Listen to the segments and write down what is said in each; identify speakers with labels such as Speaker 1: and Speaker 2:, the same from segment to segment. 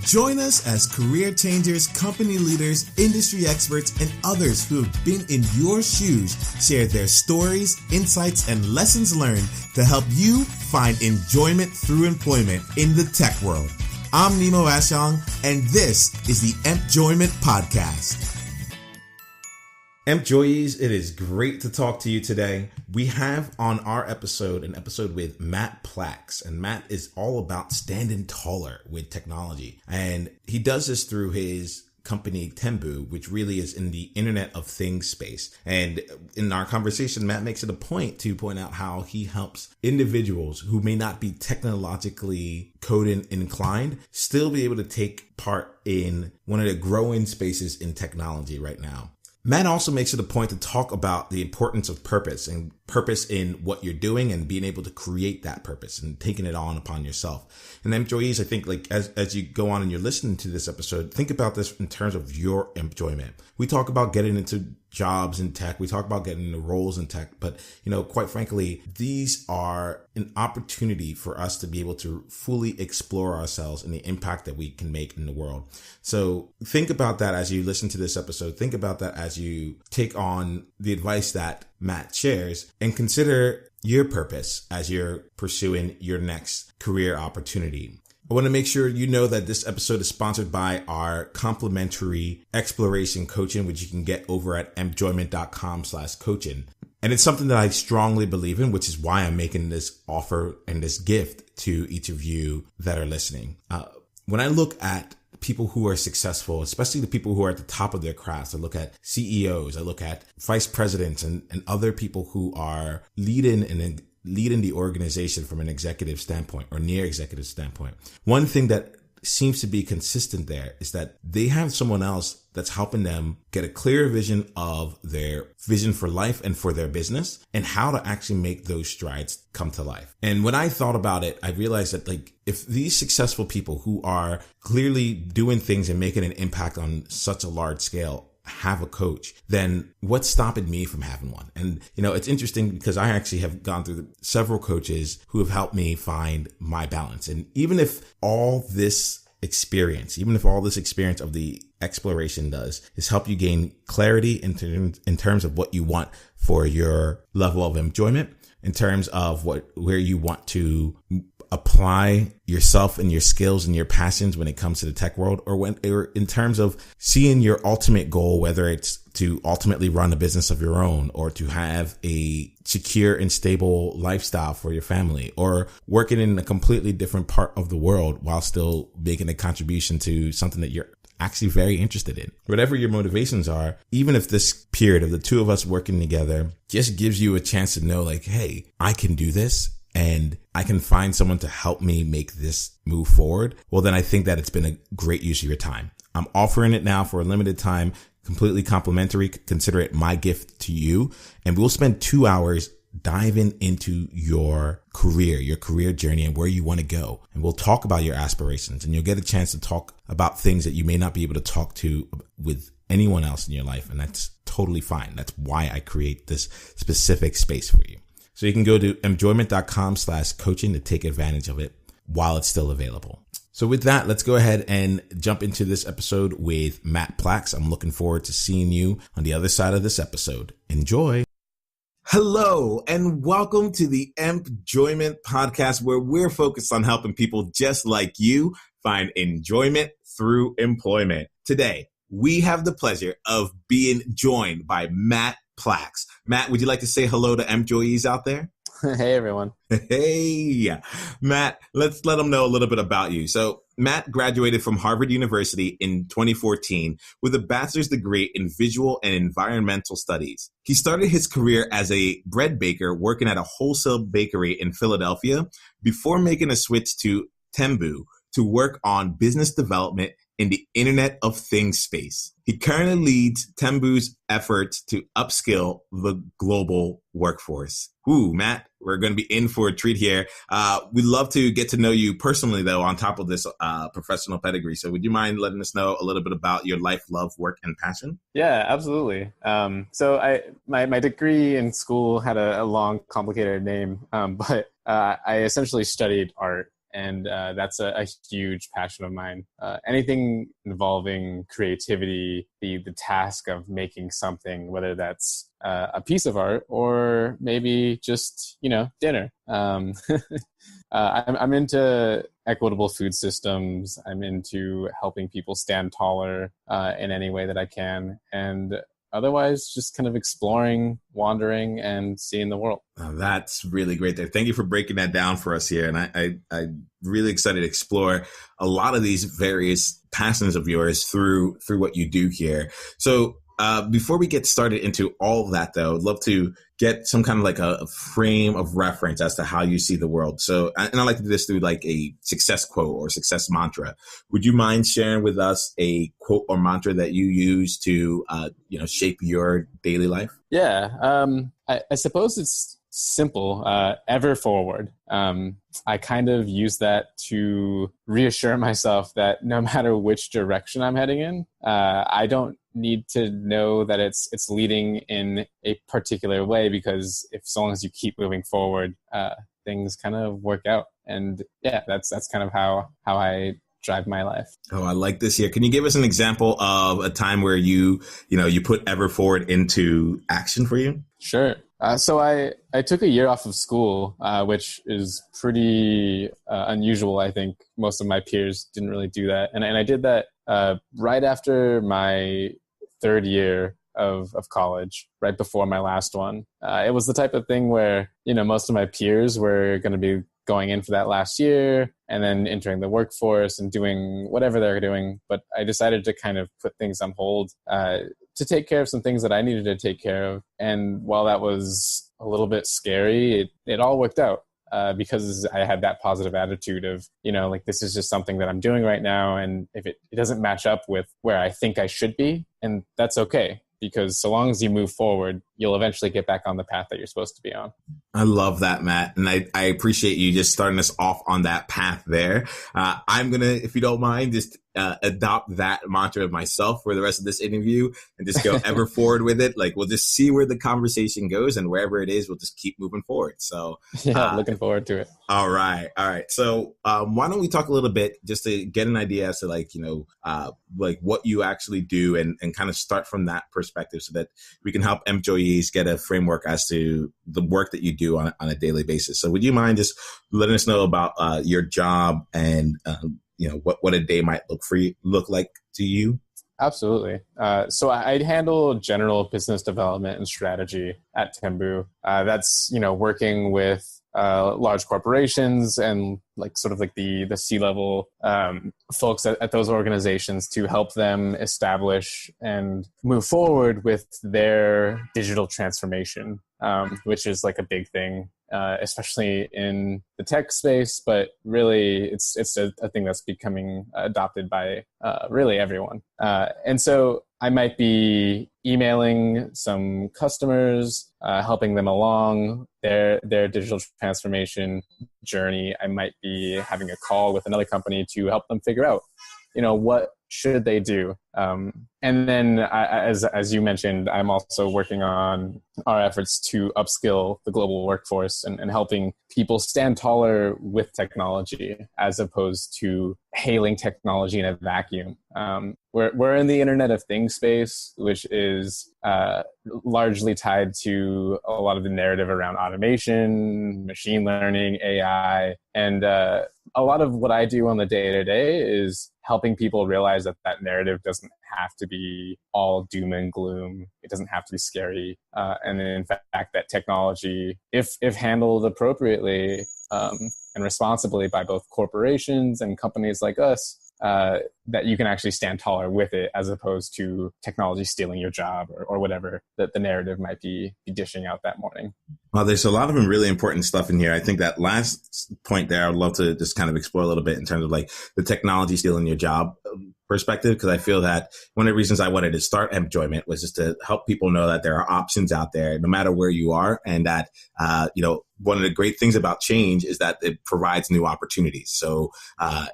Speaker 1: Join us as career changers, company leaders, industry experts, and others who have been in your shoes share their stories, insights, and lessons learned to help you find enjoyment through employment in the tech world. I'm Nemo Ashong, and this is the Empjoyment Podcast. Empjoyees, it is great to talk to you today. We have on our episode an episode with Matt Plaks, and Matt is all about standing taller with technology. And he does this through his company Tembu, which really is in the Internet of Things space. And in our conversation, Matt makes it a point to point out how he helps individuals who may not be technologically coding inclined still be able to take part in one of the growing spaces in technology right now. Matt also makes it a point to talk about the importance of purpose and purpose in what you're doing and being able to create that purpose and taking it on upon yourself. And employees, I think as you go on and you're listening to this episode, think about this in terms of your employment. We talk about getting into jobs in tech. We talk about getting into roles in tech, but quite frankly, these are an opportunity for us to be able to fully explore ourselves and the impact that we can make in the world. So think about that as you listen to this episode. Think about that as you take on the advice that Matt shares and consider your purpose as you're pursuing your next career opportunity. I want to make sure you know that this episode is sponsored by our complimentary exploration coaching, which you can get over at empjoyment.com/coaching. And it's something that I strongly believe in, which is why I'm making this offer and this gift to each of you that are listening. When I look at people who are successful, especially the people who are at the top of their crafts, I look at CEOs, I look at vice presidents and other people who are leading the organization from an executive standpoint or near executive standpoint. One thing that seems to be consistent there is that they have someone else that's helping them get a clearer vision of their vision for life and for their business and how to actually make those strides come to life. And when I thought about it, I realized that if these successful people who are clearly doing things and making an impact on such a large scale have a coach, then what's stopping me from having one? And, it's interesting because I actually have gone through several coaches who have helped me find my balance. And even if all this experience of the exploration does is help you gain clarity in terms of what you want for your level of enjoyment, in terms of where you want to apply yourself and your skills and your passions when it comes to the tech world, or in terms of seeing your ultimate goal, whether it's to ultimately run a business of your own or to have a secure and stable lifestyle for your family, or working in a completely different part of the world while still making a contribution to something that you're actually very interested in. Whatever your motivations are, even if this period of the two of us working together just gives you a chance to know hey, I can do this and I can find someone to help me make this move forward, well, then I think that it's been a great use of your time. I'm offering it now for a limited time, completely complimentary. Consider it my gift to you. And we'll spend 2 hours diving into your career journey and where you want to go. And we'll talk about your aspirations, and you'll get a chance to talk about things that you may not be able to talk to with anyone else in your life. And that's totally fine. That's why I create this specific space for you. So you can go to empjoyment.com/coaching to take advantage of it while it's still available. So with that, let's go ahead and jump into this episode with Matt Plaks. I'm looking forward to seeing you on the other side of this episode. Enjoy. Hello, and welcome to the Empjoyment Podcast, where we're focused on helping people just like you find enjoyment through employment. Today, we have the pleasure of being joined by Matt Plaks. Matt, would you like to say hello to employees out there?
Speaker 2: Hey, everyone.
Speaker 1: Hey, Matt, let's let them know a little bit about you. So Matt graduated from Harvard University in 2014 with a bachelor's degree in visual and environmental studies. He started his career as a bread baker working at a wholesale bakery in Philadelphia before making a switch to Tembu to work on business development in the Internet of Things space. He currently leads Tembu's efforts to upskill the global workforce. Ooh, Matt, we're going to be in for a treat here. We'd love to get to know you personally, though, on top of this professional pedigree. So would you mind letting us know a little bit about your life, love, work, and passion?
Speaker 2: Yeah, absolutely. So my degree in school had a long, complicated name, but I essentially studied art. And that's a huge passion of mine. Anything involving creativity, the task of making something, whether that's a piece of art or maybe just, dinner. I'm into equitable food systems. I'm into helping people stand taller in any way that I can. And otherwise, just kind of exploring, wandering, and seeing the world.
Speaker 1: Oh, that's really great there. Thank you for breaking that down for us here. And I'm really excited to explore a lot of these various passions of yours through what you do here. So before we get started into all of that, though, I'd love to get some kind of like a frame of reference as to how you see the world. So, and I like to do this through like a success quote or success mantra. Would you mind sharing with us a quote or mantra that you use to, shape your daily life?
Speaker 2: Yeah. I suppose it's simple, ever forward. I kind of use that to reassure myself that no matter which direction I'm heading in, I don't need to know that it's leading in a particular way, because so long as you keep moving forward, things kind of work out. And yeah, that's kind of how I drive my life.
Speaker 1: Oh, I like this here. Can you give us an example of a time where you put ever forward into action for you?
Speaker 2: Sure. So I took a year off of school, which is pretty unusual. I think most of my peers didn't really do that. And I did that right after my third year of college, right before my last one. It was the type of thing where, most of my peers were going to be going in for that last year and then entering the workforce and doing whatever they're doing. But I decided to kind of put things on hold to take care of some things that I needed to take care of. And while that was a little bit scary, it all worked out. Because I had that positive attitude of, this is just something that I'm doing right now. And if it doesn't match up with where I think I should be, and that's okay. Because so long as you move forward, you'll eventually get back on the path that you're supposed to be on.
Speaker 1: I love that, Matt. And I appreciate you just starting us off on that path there. I'm going to, if you don't mind, just adopt that mantra myself for the rest of this interview and just go ever forward with it. Like, we'll just see where the conversation goes, and wherever it is, we'll just keep moving forward. So
Speaker 2: yeah, looking forward to it.
Speaker 1: All right. So why don't we talk a little bit just to get an idea as to like what you actually do and kind of start from that perspective so that we can help employees get a framework as to the work that you do on a daily basis. So would you mind just letting us know about your job and what a day might look like to you?
Speaker 2: Absolutely. So I handle general business development and strategy at Tembu. That's, working with large corporations and the C-level folks at those organizations to help them establish and move forward with their digital transformation, which is like a big thing, especially in the tech space, but really it's a thing that's becoming adopted by really everyone. And so I might be emailing some customers, helping them along their digital transformation journey. I might be having a call with another company to help them figure out, what should they do. And then, as you mentioned, I'm also working on our efforts to upskill the global workforce and helping people stand taller with technology, as opposed to hailing technology in a vacuum. We're in the Internet of Things space, which is largely tied to a lot of the narrative around automation, machine learning, AI, and a lot of what I do on the day-to-day is helping people realize that narrative doesn't have to be all doom and gloom. It doesn't have to be scary. And in fact, that technology, if handled appropriately and responsibly by both corporations and companies like us, that you can actually stand taller with it, as opposed to technology stealing your job or whatever that the narrative might be dishing out that morning.
Speaker 1: Well, there's a lot of really important stuff in here. I think that last point there, I would love to just kind of explore a little bit in terms of like the technology stealing your job perspective, because I feel that one of the reasons I wanted to start Enjoyment was just to help people know that there are options out there no matter where you are, and that one of the great things about change is that it provides new opportunities. So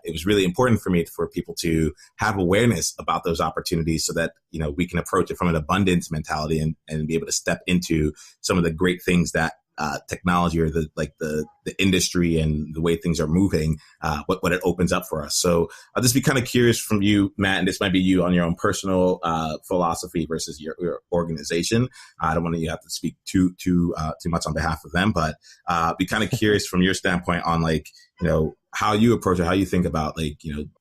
Speaker 1: it was really important for me for people to have awareness about those opportunities so that we can approach it from an abundance mentality and be able to step into some of the great things that technology or the industry and the way things are moving, what it opens up for us. So I'll just be kind of curious from you, Matt, and this might be you on your own personal philosophy versus your organization. I don't want you to have to speak too much on behalf of them, but be kind of curious from your standpoint on how you approach it, how you think about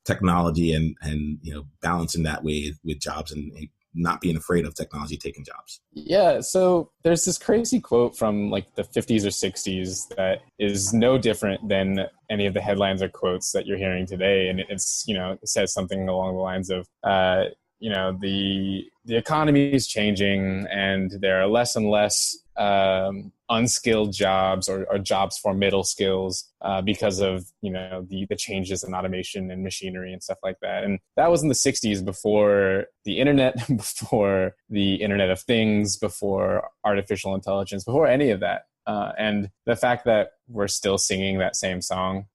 Speaker 1: technology and balancing that with jobs and not being afraid of technology taking jobs.
Speaker 2: Yeah, so there's this crazy quote from the 50s or 60s that is no different than any of the headlines or quotes that you're hearing today, and it's it says something along the lines of the economy is changing and there are less and less unskilled jobs or jobs for middle skills because of the changes in automation and machinery and stuff like that. And that was in the 60s, before the internet, before the Internet of Things, before artificial intelligence, before any of that. And the fact that we're still singing that same song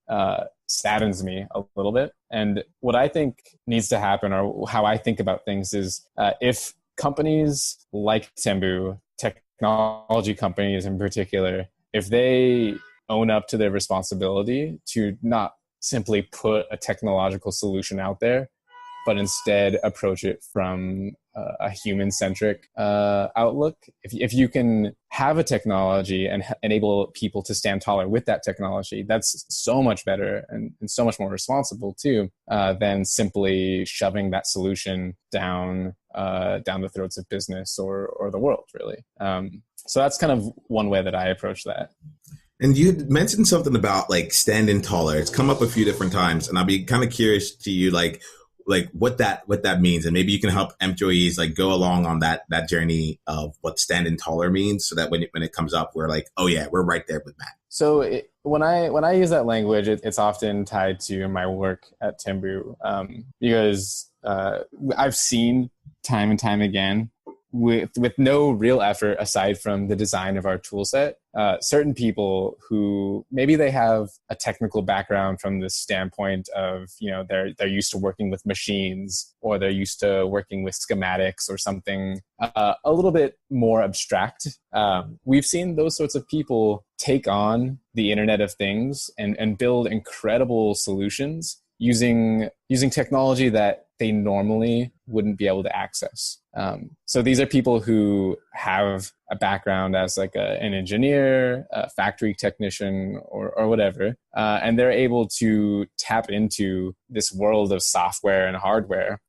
Speaker 2: saddens me a little bit. And what I think needs to happen, or how I think about things, is if companies like Tembu, technology companies in particular, if they own up to their responsibility to not simply put a technological solution out there, but instead approach it from a human-centric outlook. If you can have a technology and enable people to stand taller with that technology, that's so much better and so much more responsible too, than simply shoving that solution down the throats of business or the world, really. So that's kind of one way that I approach that.
Speaker 1: And you had mentioned something about standing taller. It's come up a few different times, and I'll be kind of curious to you, what that means, and maybe you can help employees go along on that journey of what standing taller means, so that when it comes up, we're oh yeah, we're right there with Matt.
Speaker 2: So when I use that language, it's often tied to my work at Tembu, because I've seen time and time again, with no real effort aside from the design of our tool set, certain people who maybe they have a technical background from the standpoint of, they're used to working with machines, or they're used to working with schematics or something a little bit more abstract. We've seen those sorts of people take on the Internet of Things and build incredible solutions using technology that they normally wouldn't be able to access. So these are people who have a background as an engineer, a factory technician, or whatever, and they're able to tap into this world of software and hardware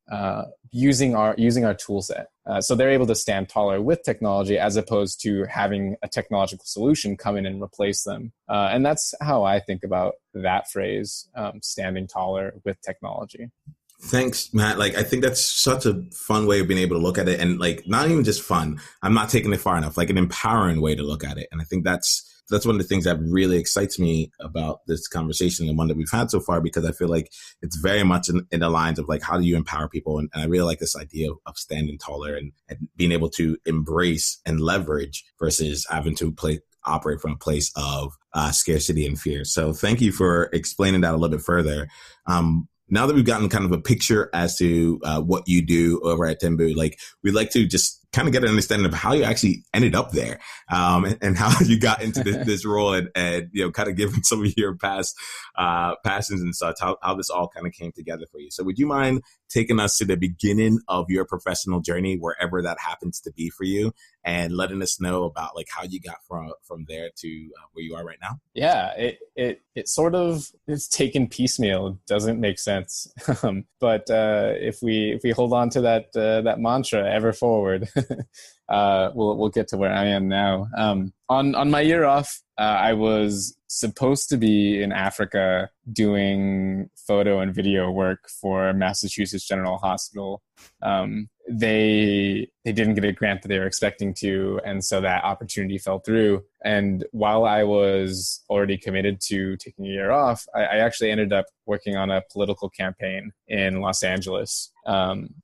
Speaker 2: using our tool set. So they're able to stand taller with technology, as opposed to having a technological solution come in and replace them. And that's how I think about that phrase, standing taller with technology.
Speaker 1: Thanks, Matt. I think that's such a fun way of being able to look at it, and not even just fun. I'm not taking it far enough. An empowering way to look at it, and I think that's one of the things that really excites me about this conversation, and one that we've had so far, because I feel it's very much in the lines of how do you empower people, and I really like this idea of standing taller and being able to embrace and leverage versus having to operate from a place of scarcity and fear. So thank you for explaining that a little bit further. Now that we've gotten kind of a picture as to what you do over at Tembu, we'd like to just kind of get an understanding of how you actually ended up there, and how you got into this role, and kind of given some of your past passions and such, how this all kind of came together for you. So would you mind taking us to the beginning of your professional journey, wherever that happens to be for you, and letting us know about how you got from there to where you are right now?
Speaker 2: Yeah, it sort of is taken piecemeal. It doesn't make sense, but if we hold on to that mantra ever forward, we'll get to where I am now. On my year off, I was supposed to be in Africa doing photo and video work for Massachusetts General Hospital. They didn't get a grant that they were expecting to, and so that opportunity fell through. And while I was already committed to taking a year off, I actually ended up working on a political campaign in Los Angeles.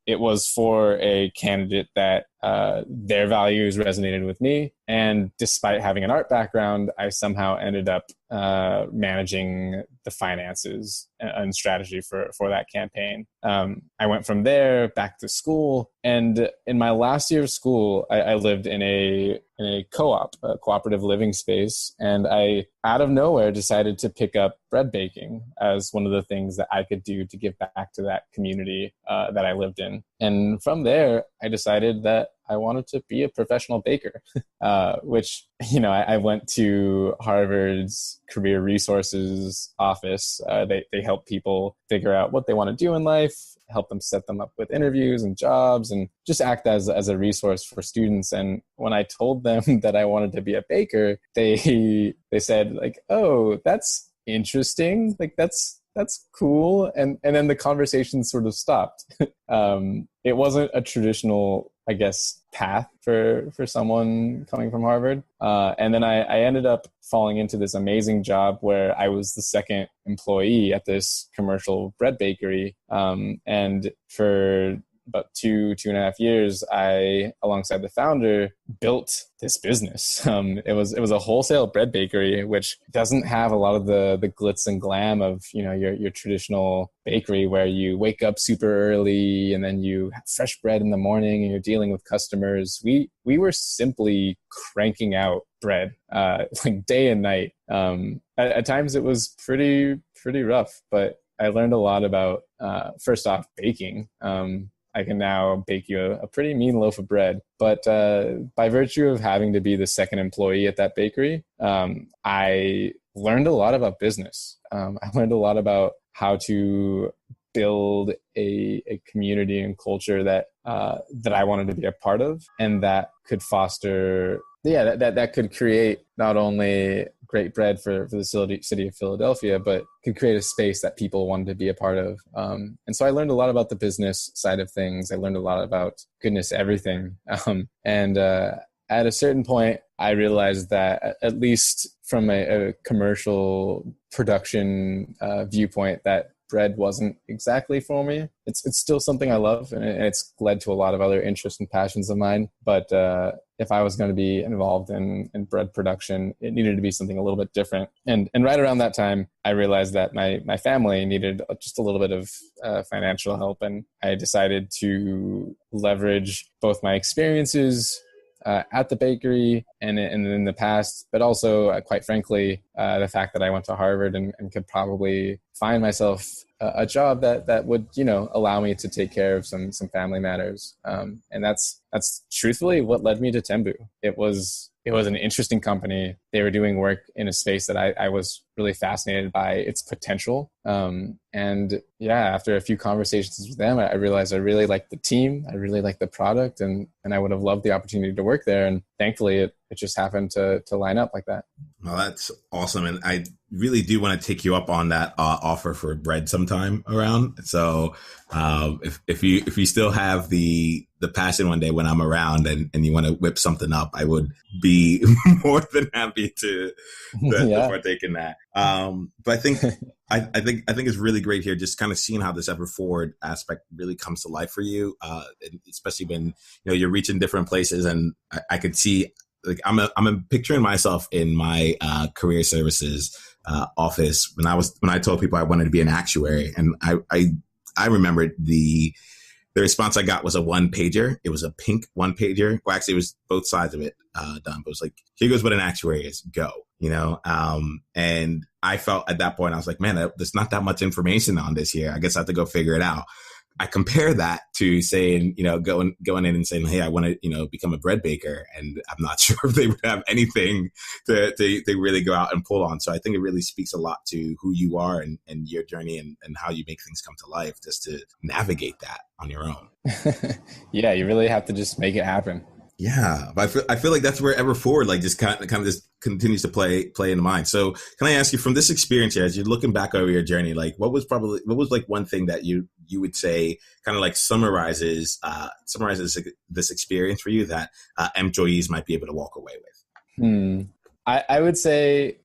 Speaker 2: It was for a candidate that their values resonated with me, and despite having an art background, I somehow ended up managing the finances and strategy for that campaign. I went from there back to school, and in my last year of school, I lived in a a co-op, a cooperative living space. And I, out of nowhere, decided to pick up bread baking as one of the things that I could do to give back to that community that I lived in. And from there, I decided that I wanted to be a professional baker, which, I went to Harvard's Career Resources office. They help people figure out what they want to do in life, help them set them up with interviews and jobs, and just act as a resource for students. And when I told them that I wanted to be a baker, they said like, "Oh, that's interesting. Like that's cool." And then the conversation sort of stopped. It wasn't a traditional, I guess, path for someone coming from Harvard. And then I ended up falling into this amazing job where I was the second employee at this commercial bread bakery. And for about 2.5 years, I, alongside the founder, built this business. It was a wholesale bread bakery, which doesn't have a lot of the glitz and glam of your traditional bakery where you wake up super early and then you have fresh bread in the morning and you're dealing with customers. We were simply cranking out bread like day and night. At times it was pretty rough, but I learned a lot about first off baking. I can now bake you a pretty mean loaf of bread. But by virtue of having to be the second employee at that bakery, I learned a lot about business. I learned a lot about how to build a community and culture that I wanted to be a part of, and that could foster, that could create not only great bread for the city of Philadelphia, but could create a space that people wanted to be a part of. And so I learned a lot about the business side of things. I learned a lot about, goodness, everything. And at a certain point, I realized that, at least from a commercial production viewpoint, that bread wasn't exactly for me. It's still something I love, and it's led to a lot of other interests and passions of mine. But if I was going to be involved in bread production, it needed to be something a little bit different. And right around that time, I realized that my family needed just a little bit of financial help, and I decided to leverage both my experiences at the bakery and in the past, but also, quite frankly, the fact that I went to Harvard and could probably find myself a job that would, allow me to take care of some family matters. And that's truthfully what led me to Tembu. It was an interesting company. They were doing work in a space that I was really fascinated by its potential. And after a few conversations with them, I realized I really liked the team. I really liked the product, and I would have loved the opportunity to work there. And thankfully, it just happened to line up like that.
Speaker 1: Well, that's awesome. And I really do want to take you up on that offer for bread sometime around. So if you still have the passion one day when I'm around and you want to whip something up, I would be more than happy to partake in that. But I think it's really great here, just kind of seeing how this ever forward aspect really comes to life for you, especially when you're reaching different places. And I could see, like, I'm picturing myself in my career services office when I told people I wanted to be an actuary, and I remembered the response I got was a 1-pager. It was a pink 1-pager. Well, actually, it was both sides of it done. But it was like, here goes what an actuary is. Go. And I felt at that point, I was like, man, there's not that much information on this here. I guess I have to go figure it out. I compare that to saying, going in and saying, hey, I want to, become a bread baker. And I'm not sure if they would have anything to really go out and pull on. So I think it really speaks a lot to who you are and your journey and how you make things come to life, just to navigate that on your own.
Speaker 2: Yeah, you really have to just make it happen.
Speaker 1: Yeah, but I feel like that's where ever forward, like, just kind of just continues to play in the mind. So can I ask you, from this experience here, as you're looking back over your journey, like what was like one thing that you would say kind of like summarizes this experience for you that employees might be able to walk away with?
Speaker 2: I would say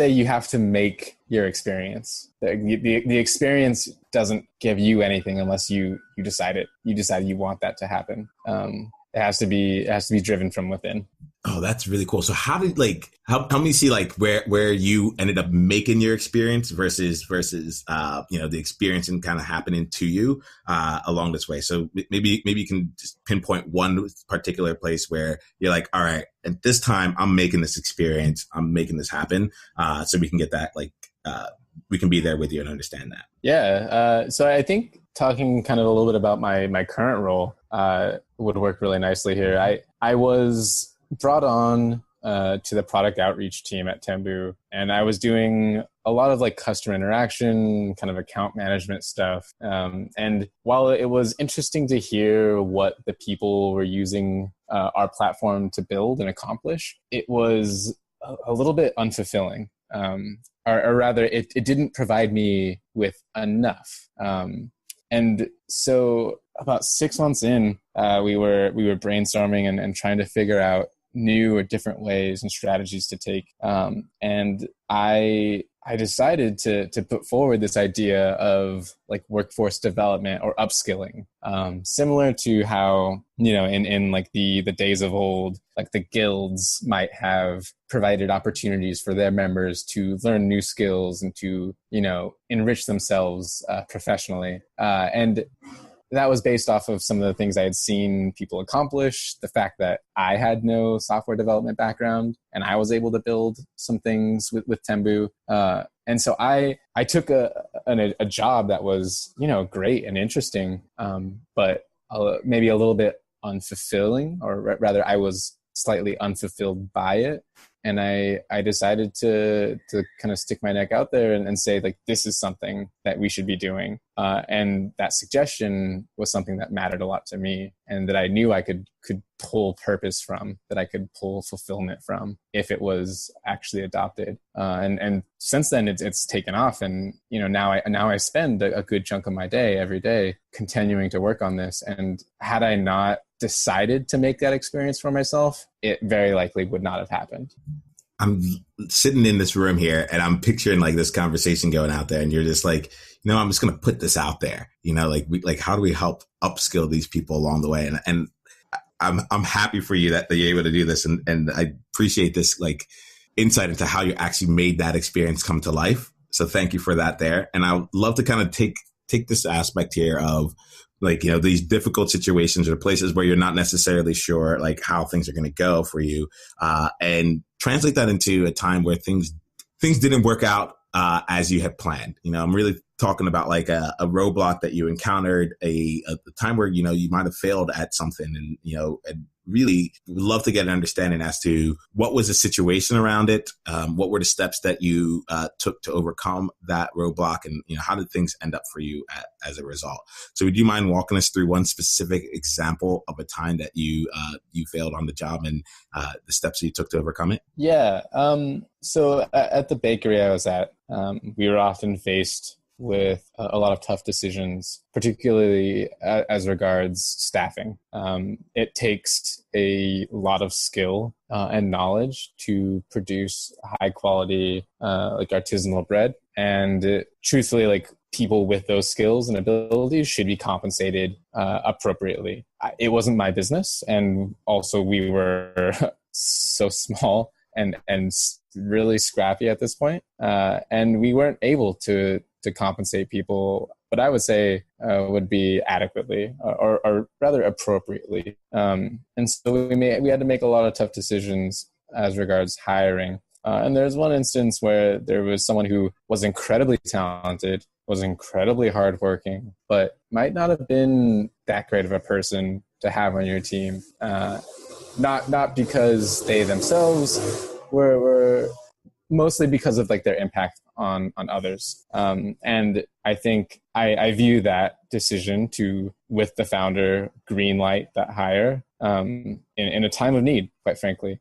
Speaker 2: you have to make your experience. The experience doesn't give you anything unless you decide it. You decide you want that to happen. it has to be driven from within.
Speaker 1: Oh, that's really cool. So how did how me see where you ended up making your experience versus the experience and kind of happening to you along this way. So maybe you can just pinpoint one particular place where you're like, all right, at this time I'm making this experience, I'm making this happen, so we can get that we can be there with you and understand that.
Speaker 2: Yeah. So I think talking kind of a little bit about my current role would work really nicely here. I was brought on to the product outreach team at Tembu, and I was doing a lot of customer interaction, kind of account management stuff. And while it was interesting to hear what the people were using our platform to build and accomplish, it was a little bit unfulfilling. Or rather, it didn't provide me with enough. And so about 6 months in, we were brainstorming and trying to figure out new or different ways and strategies to take. And I decided to put forward this idea of workforce development or upskilling, similar to how, in the days of old, the guilds might have provided opportunities for their members to learn new skills and to, enrich themselves professionally. And that was based off of some of the things I had seen people accomplish, the fact that I had no software development background and I was able to build some things with Tembu. And so I took a job that was, great and interesting, but maybe a little bit unfulfilling, or rather I was slightly unfulfilled by it. And I decided to kind of stick my neck out there and say, this is something that we should be doing. And that suggestion was something that mattered a lot to me and that I knew I could pull purpose from, that I could pull fulfillment from if it was actually adopted. And since then it's taken off. And, now I spend a good chunk of my day every day continuing to work on this. And had I not decided to make that experience for myself, it very likely would not have happened.
Speaker 1: I'm sitting in this room here and I'm picturing this conversation going out there, and you're just I'm just going to put this out there, how do we help upskill these people along the way? And I'm happy for you that you're able to do this. And I appreciate this insight into how you actually made that experience come to life. So thank you for that there. And I would love to kind of take this aspect here of these difficult situations or places where you're not necessarily sure how things are going to go for you, and translate that into a time where things didn't work out as you had planned. I'm really talking about a roadblock that you encountered, a time where you might have failed at something, and really would love to get an understanding as to what was the situation around it, what were the steps that you took to overcome that roadblock, and how did things end up for you as a result. So would you mind walking us through one specific example of a time that you failed on the job and the steps you took to overcome it?
Speaker 2: Yeah. So at the bakery I was at, we were often faced with a lot of tough decisions, particularly as regards staffing. It takes a lot of skill and knowledge to produce high quality, artisanal bread. And truthfully, people with those skills and abilities should be compensated appropriately. It wasn't my business. And also we were so small and really scrappy at this point. And we weren't able to compensate people, what I would say would be adequately or rather appropriately. And so we had to make a lot of tough decisions as regards hiring. And there's one instance where there was someone who was incredibly talented, was incredibly hardworking, but might not have been that great of a person to have on your team. Not because they themselves were mostly because of their impact on others. And I think I view that decision to, with the founder, green light that hire in a time of need, quite frankly,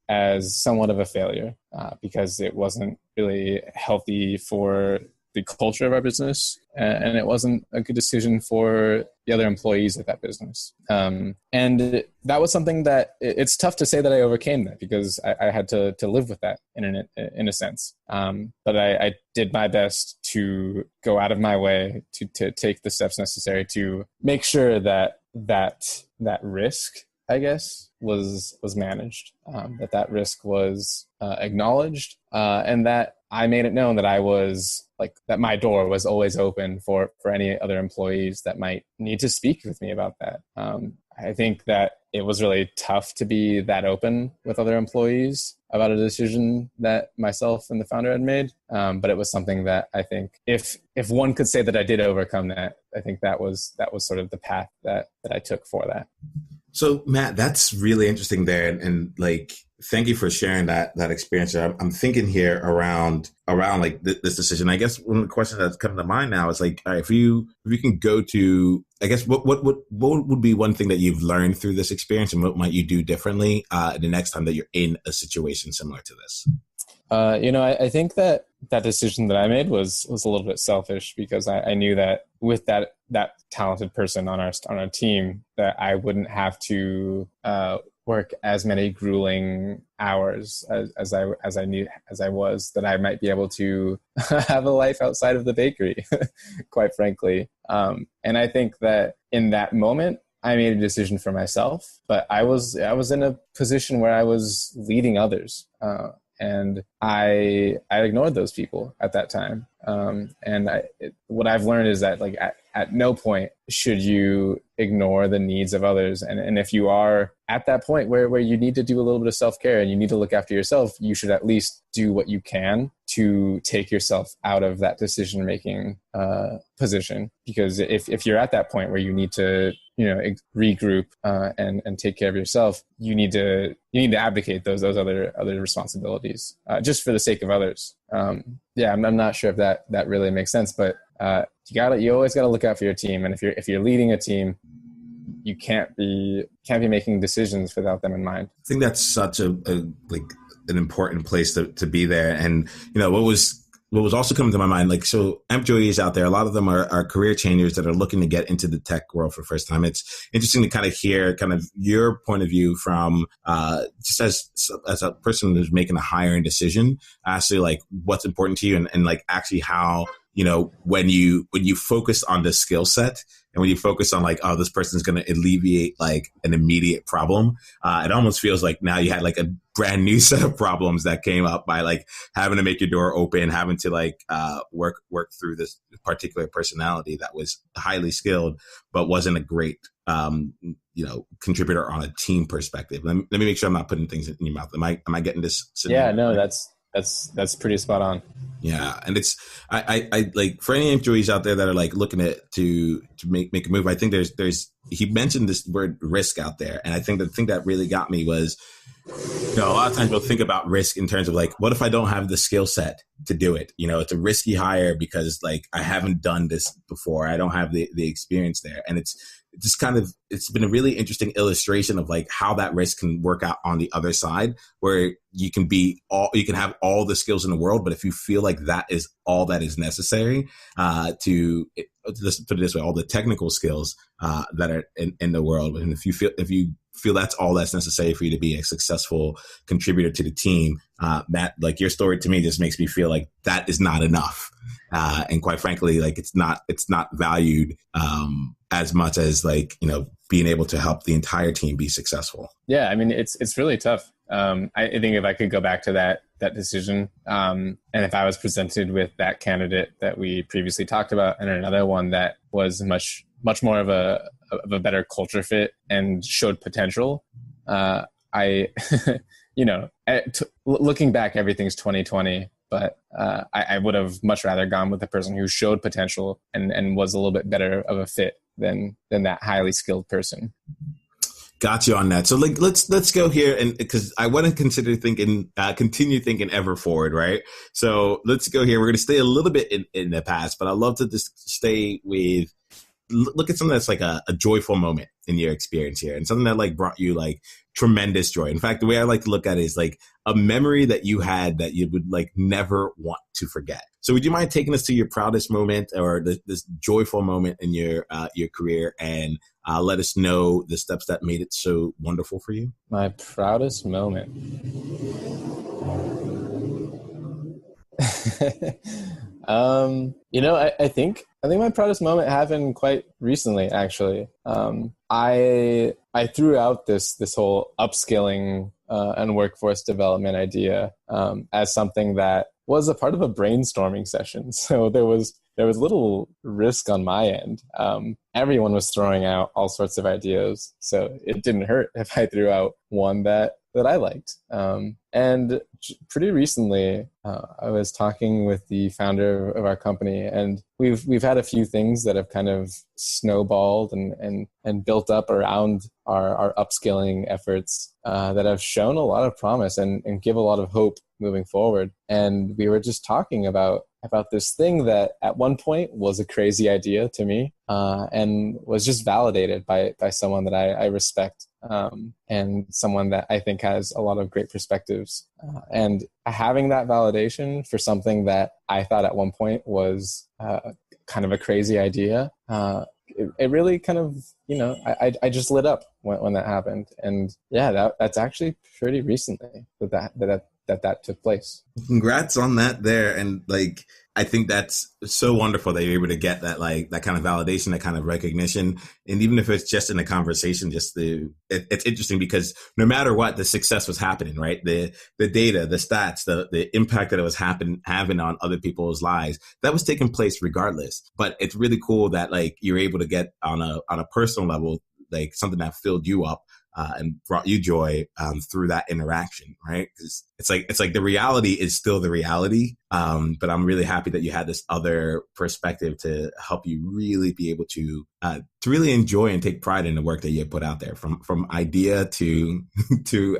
Speaker 2: as somewhat of a failure because it wasn't really healthy for the culture of our business, and it wasn't a good decision for the other employees at that business. And that was something that it's tough to say that I overcame that because I had to live with that in a sense. But I did my best to go out of my way to take the steps necessary to make sure that that risk, I guess, was managed, that risk was acknowledged, and that I made it known that I was that my door was always open for any other employees that might need to speak with me about that. I think that it was really tough to be that open with other employees about a decision that myself and the founder had made. But it was something that I think if one could say that I did overcome that, I think that was sort of the path that I took for that.
Speaker 1: So Matt, that's really interesting there. And thank you for sharing that experience. I'm thinking here around this decision. I guess one of the questions that's coming to mind now is all right, if you can go to, I guess, what would be one thing that you've learned through this experience, and what might you do differently the next time that you're in a situation similar to this?
Speaker 2: I think that decision that I made was a little bit selfish, because I knew that with that talented person on our team, that I wouldn't have to work as many grueling hours as I was, that I might be able to have a life outside of the bakery, quite frankly. And I think that in that moment, I made a decision for myself, but I was in a position where I was leading others. And I ignored those people at that time. What I've learned is that at no point should you ignore the needs of others. And if you are at that point where you need to do a little bit of self-care and you need to look after yourself, you should at least do what you can to take yourself out of that decision-making position. Because if you're at that point where you need to regroup and take care of yourself, you need to abdicate those other responsibilities just for the sake of others. I'm not sure if that really makes sense, but you always got to look out for your team. And if you're leading a team, you can't be making decisions without them in mind.
Speaker 1: I think that's such an important place to be there. And what was also coming to my mind, so employees out there, a lot of them are career changers that are looking to get into the tech world for the first time. It's interesting to kind of hear kind of your point of view from just as a person who's making a hiring decision, actually what's important to you, and actually how, when you focus on the skill set, and when you focus on this person's going to alleviate an immediate problem, it almost feels like now you had a brand new set of problems that came up by having to make your door open, having to work through this particular personality that was highly skilled, but wasn't a great, contributor on a team perspective. Let me make sure I'm not putting things in your mouth. Am I getting this?
Speaker 2: Yeah, no, that's pretty spot on.
Speaker 1: Yeah. And it's, I for any employees out there that are looking to make a move, I think he mentioned this word risk out there. And I think the thing that really got me was, a lot of times we'll think about risk in terms of what if I don't have the skill set to do it? It's a risky hire because I haven't done this before. I don't have the experience there. And it's been a really interesting illustration of how that risk can work out on the other side, where you can have all the skills in the world, but if you feel like that is all that is necessary let's put it this way, all the technical skills that are in the world, and if you feel that's all that's necessary for you to be a successful contributor to the team, Matt, your story to me just makes me feel like that is not enough. And quite frankly, it's not valued as much as being able to help the entire team be successful.
Speaker 2: Yeah, I mean, it's really tough. I think if I could go back to that decision, and if I was presented with that candidate that we previously talked about, and another one that was much more of a better culture fit and showed potential, looking back, everything's 2020. But I would have much rather gone with the person who showed potential and was a little bit better of a fit than that highly skilled person.
Speaker 1: Got you on that. So let's go here, and because I want to continue thinking ever forward, right? So let's go here. We're going to stay a little bit in the past, but I'd love to just stay with, look at something that's a joyful moment in your experience here, and something that brought you tremendous joy. In fact, the way I like to look at it is a memory that you had that you would never want to forget. So would you mind taking us to your proudest moment, or this joyful moment in your career, and let us know the steps that made it so wonderful for you?
Speaker 2: My proudest moment. I think my proudest moment happened quite recently, actually. I threw out this whole upskilling and workforce development idea as something that was a part of a brainstorming session. So there was little risk on my end. Everyone was throwing out all sorts of ideas, so it didn't hurt if I threw out one that I liked. And pretty recently, I was talking with the founder of our company, and we've had a few things that have kind of snowballed and built up around our upskilling efforts that have shown a lot of promise and give a lot of hope moving forward. And we were just talking about this thing that at one point was a crazy idea to me and was just validated by someone that I respect and someone that I think has a lot of great perspectives. And having that validation for something that I thought at one point was kind of a crazy idea, it really kind of, I just lit up when that happened. And yeah, that's actually pretty recently that took place.
Speaker 1: Congrats on that there. And like, I think that's so wonderful that you're able to get that, like, that kind of validation, that kind of recognition. And even if it's just in a conversation, it's interesting because no matter what, the success was happening, right? The data, the stats, the impact that it was having on other people's lives, that was taking place regardless. But it's really cool that like you're able to get on a personal level, like something that filled you up and brought you joy through that interaction, right? Because it's like the reality is still the reality, but I'm really happy that you had this other perspective to help you really be able to really enjoy and take pride in the work that you put out there, from idea to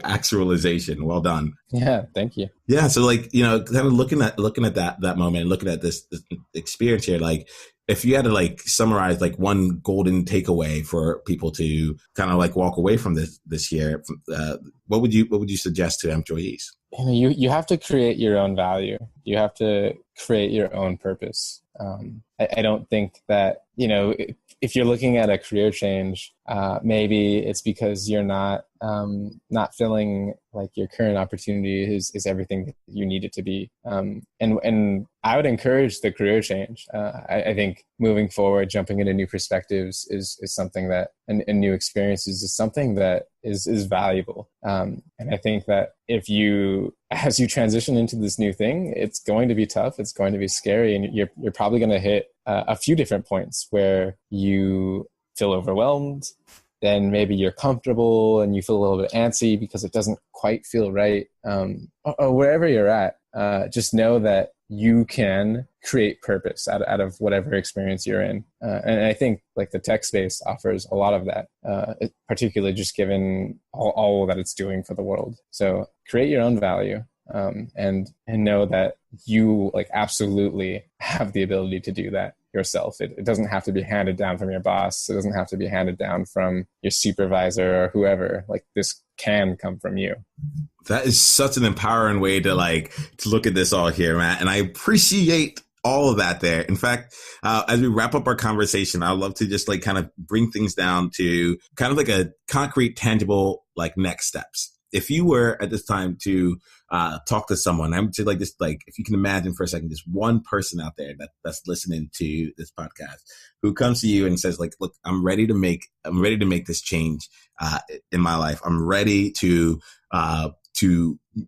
Speaker 1: actualization. Well done.
Speaker 2: Yeah, thank you.
Speaker 1: Yeah, so like, kind of looking at that moment, looking at this experience here, like, if you had to like summarize like one golden takeaway for people to kind of like walk away from this year, what would you suggest to employees?
Speaker 2: You have to create your own value. You have to create your own purpose. I don't think that, if you're looking at a career change, maybe it's because you're not feeling like your current opportunity is everything that you need it to be. And I would encourage the career change. I think moving forward, jumping into new perspectives is something that, and new experiences is something that is valuable. And I think that as you transition into this new thing, it's going to be tough. It's going to be scary. And you're probably going to hit a few different points where you feel overwhelmed. Then maybe you're comfortable and you feel a little bit antsy because it doesn't quite feel right. Or wherever you're at, just know that you can create purpose out of whatever experience you're in. And I think like the tech space offers a lot of that, particularly just given all that it's doing for the world. So create your own value, and know that you like absolutely have the ability to do that yourself. It doesn't have to be handed down from your boss. It doesn't have to be handed down from your supervisor or whoever. Like, this can come from you.
Speaker 1: That is such an empowering way to look at this all here, Matt. And I appreciate all of that there. In fact, as we wrap up our conversation, I'd love to just like kind of bring things down to kind of like a concrete, tangible, like next steps. If you were at this time to talk to someone, I'm to like this, like if you can imagine for a second, just one person out there that's listening to this podcast who comes to you and says like, look, I'm ready to make this change in my life. I'm ready to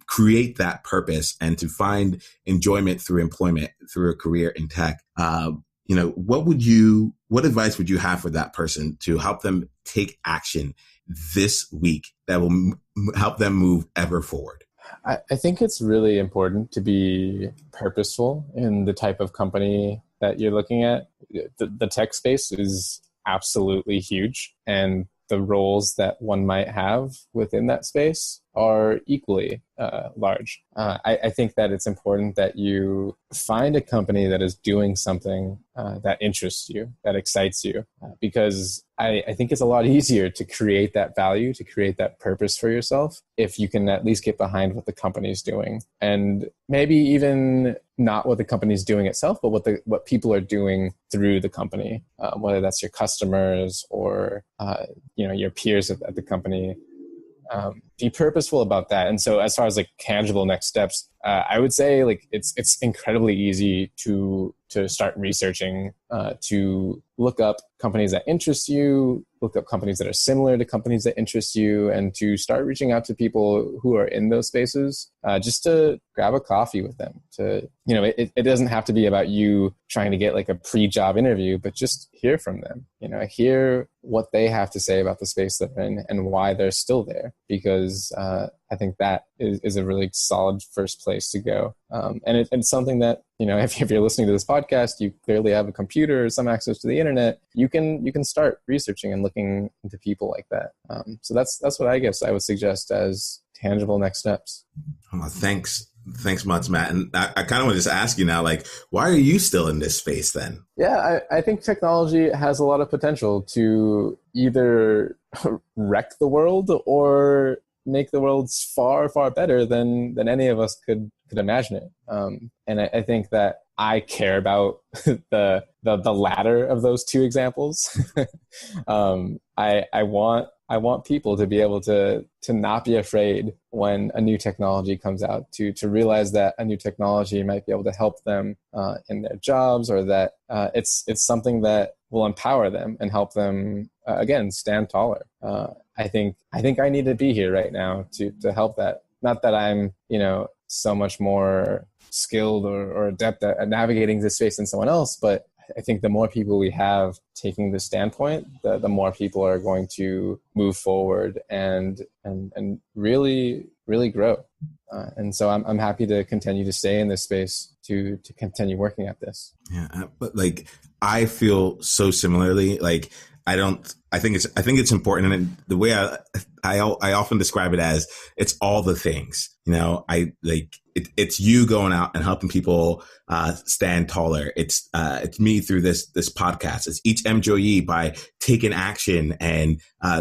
Speaker 1: create that purpose and to find enjoyment through employment, through a career in tech. What advice would you have for that person to help them take action this week that will help them move ever forward?
Speaker 2: I think it's really important to be purposeful in the type of company that you're looking at. The tech space is absolutely huge, and the roles that one might have within that space are equally large. I think that it's important that you find a company that is doing something that interests you, that excites you, because I think it's a lot easier to create that value, to create that purpose for yourself, if you can at least get behind what the company's doing. And maybe even not what the company's doing itself, but what people are doing through the company, whether that's your customers or your peers at the company. be purposeful about that. And so as far as like tangible next steps, I would say like it's incredibly easy to start researching, to look up companies that interest you, look up companies that are similar to companies that interest you, and to start reaching out to people who are in those spaces, just to grab a coffee with them. To, you know, it doesn't have to be about you trying to get like a pre-job interview, but just hear from them, you know, hear what they have to say about the space they're in and why they're still there. Because I think that is a really solid first place to go. And it's something that, you know, if you're listening to this podcast, you clearly have a computer or some access to the internet, you can start researching and looking into people like that. So that's what I guess I would suggest as tangible next steps.
Speaker 1: Oh, thanks much, Matt. And I kind of want to just ask you now, like, why are you still in this space then?
Speaker 2: Yeah, I think technology has a lot of potential to either wreck the world or make the world far, far better than any of us could imagine it. And I think that I care about the latter of those two examples. I want people to be able to not be afraid when a new technology comes out, to realize that a new technology might be able to help them in their jobs, or that it's something that will empower them and help them again stand taller. I think I need to be here right now to help that. Not that I'm, you know, so much more skilled or adept at navigating this space than someone else, but I think the more people we have taking this standpoint, the more people are going to move forward and really, really grow. And so I'm happy to continue to stay in this space to continue working at this.
Speaker 1: Yeah, but like I feel so similarly. Like I think it's important, and the way I often describe it as it's all the things. You know, it's you going out and helping people stand taller. It's me through this podcast. It's each employee by taking action and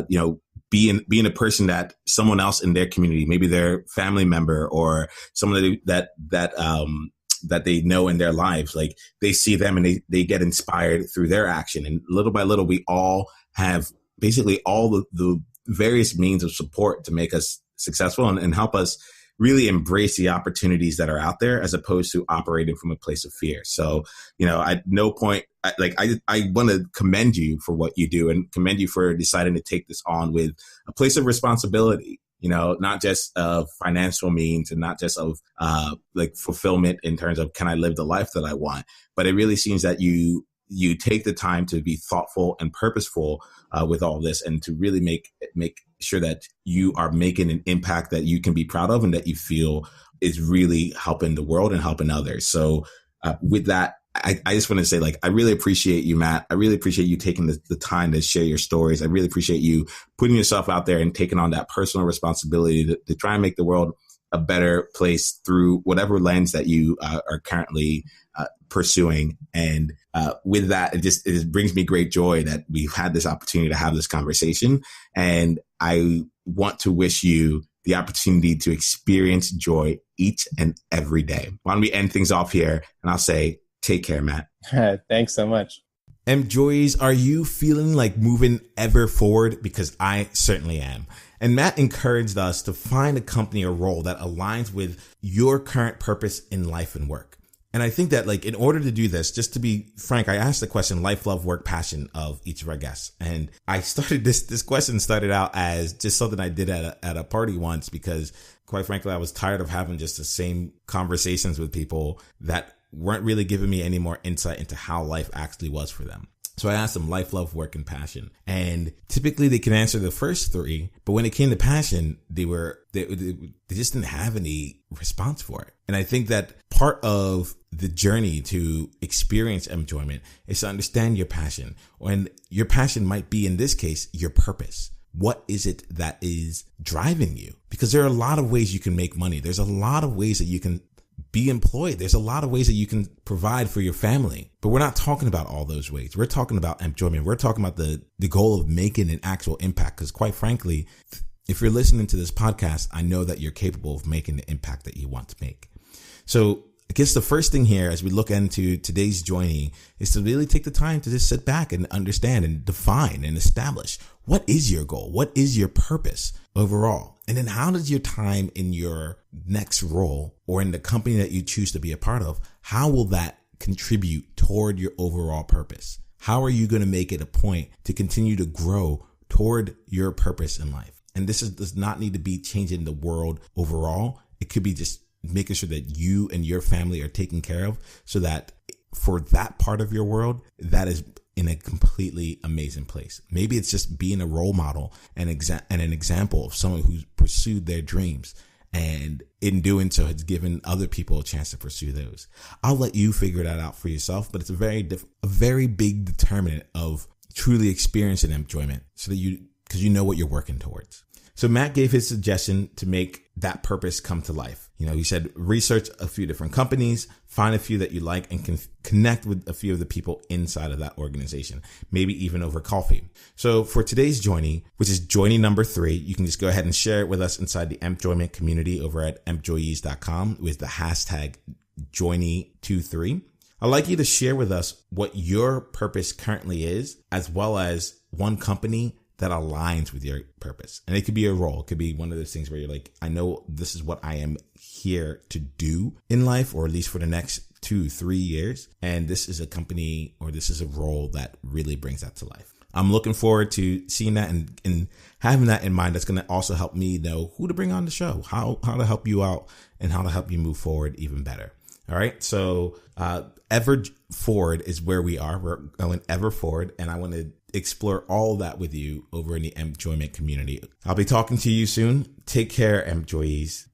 Speaker 1: you know, being a person that someone else in their community, maybe their family member or someone that they know in their lives, like they see them and they get inspired through their action. And little by little, we all have basically all the various means of support to make us successful and help us really embrace the opportunities that are out there, as opposed to operating from a place of fear. So, you know, at no point, I want to commend you for what you do and commend you for deciding to take this on with a place of responsibility, you know, not just of financial means and not just of like fulfillment in terms of, can I live the life that I want? But it really seems that you take the time to be thoughtful and purposeful with all this, and to really make sure that you are making an impact that you can be proud of and that you feel is really helping the world and helping others. So with that, I just want to say, like, I really appreciate you, Matt. I really appreciate you taking the time to share your stories. I really appreciate you putting yourself out there and taking on that personal responsibility to try and make the world a better place through whatever lens that you are currently pursuing. And with that, it brings me great joy that we've had this opportunity to have this conversation. And I want to wish you the opportunity to experience joy each and every day. Why don't we end things off here? And I'll say, take care, Matt.
Speaker 2: Thanks so much.
Speaker 1: Joys, are you feeling like moving ever forward? Because I certainly am. And Matt encouraged us to find a company or role that aligns with your current purpose in life and work. And I think that, like, in order to do this, just to be frank, I asked the question, life, love, work, passion of each of our guests. And I started this question started out as just something I did at a party once, because quite frankly, I was tired of having just the same conversations with people that weren't really giving me any more insight into how life actually was for them. So I asked them life, love, work, and passion. And typically they can answer the first three, but when it came to passion, they just didn't have any response for it. And I think that part of the journey to experience enjoyment is to understand your passion. And your passion might be, in this case, your purpose. What is it that is driving you? Because there are a lot of ways you can make money. There's a lot of ways that you can be employed. There's a lot of ways that you can provide for your family, but we're not talking about all those ways. We're talking about enjoyment. We're talking about the goal of making an actual impact. Because quite frankly, if you're listening to this podcast, I know that you're capable of making the impact that you want to make. So I guess the first thing here as we look into today's joining is to really take the time to just sit back and understand and define and establish what is your goal? What is your purpose overall? And then how does your time in your next role or in the company that you choose to be a part of, how will that contribute toward your overall purpose? How are you going to make it a point to continue to grow toward your purpose in life? And this does not need to be changing the world overall. It could be just making sure that you and your family are taken care of so that for that part of your world, that is in a completely amazing place. Maybe it's just being a role model and an example of someone who's pursued their dreams, and in doing so has given other people a chance to pursue those. I'll let you figure that out for yourself, but it's a very big determinant of truly experiencing enjoyment, so that because you know what you're working towards. So Matt gave his suggestion to make that purpose come to life. He said, research a few different companies, find a few that you like, and can connect with a few of the people inside of that organization, maybe even over coffee. So for today's joining, which is joining number 3, you can just go ahead and share it with us inside the Empjoyment community over at empjoyees.com with the hashtag joining23. I'd like you to share with us what your purpose currently is, as well as one company that aligns with your purpose. And it could be a role. It could be one of those things where you're like, I know this is what I am here to do in life, or at least for the next 2-3 years. And this is a company, or this is a role that really brings that to life. I'm looking forward to seeing that and having that in mind. That's going to also help me know who to bring on the show, how to help you out, and how to help you move forward even better. All right. So, ever forward is where we are. We're going ever forward. And I want to explore all that with you over in the Empjoyment community. I'll be talking to you soon. Take care, Empjoyees.